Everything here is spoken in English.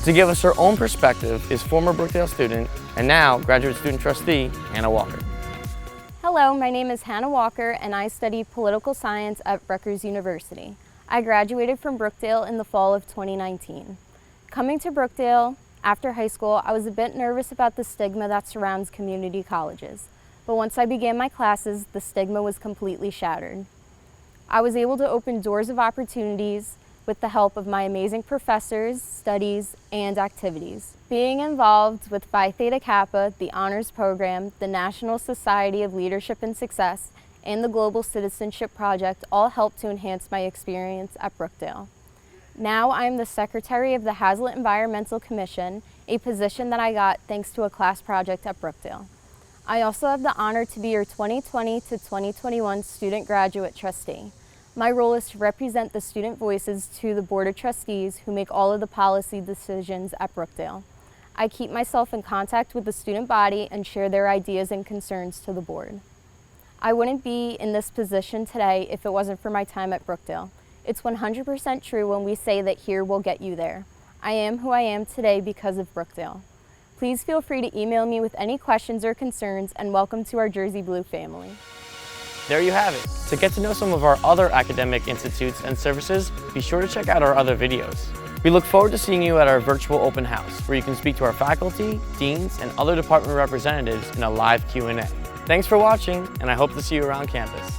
To give us her own perspective is former Brookdale student and now graduate student trustee, Hanna Walker. Hello, my name is Hanna Walker and I study political science at Rutgers University. I graduated from Brookdale in the fall of 2019. Coming to Brookdale after high school, I was a bit nervous about the stigma that surrounds community colleges. But once I began my classes, the stigma was completely shattered. I was able to open doors of opportunities with the help of my amazing professors, studies, and activities. Being involved with Phi Theta Kappa, the Honors Program, the National Society of Leadership and Success, and the Global Citizenship Project all helped to enhance my experience at Brookdale. Now I am the Secretary of the Hazlitt Environmental Commission, a position that I got thanks to a class project at Brookdale. I also have the honor to be your 2020 to 2021 Student Graduate Trustee. My role is to represent the student voices to the Board of Trustees who make all of the policy decisions at Brookdale. I keep myself in contact with the student body and share their ideas and concerns to the board. I wouldn't be in this position today if it wasn't for my time at Brookdale. It's 100% true when we say that here will get you there. I am who I am today because of Brookdale. Please feel free to email me with any questions or concerns, and welcome to our Jersey Blue family. There you have it. To get to know some of our other academic institutes and services, be sure to check out our other videos. We look forward to seeing you at our virtual open house, where you can speak to our faculty, deans, and other department representatives in a live Q&A. Thanks for watching, and I hope to see you around campus.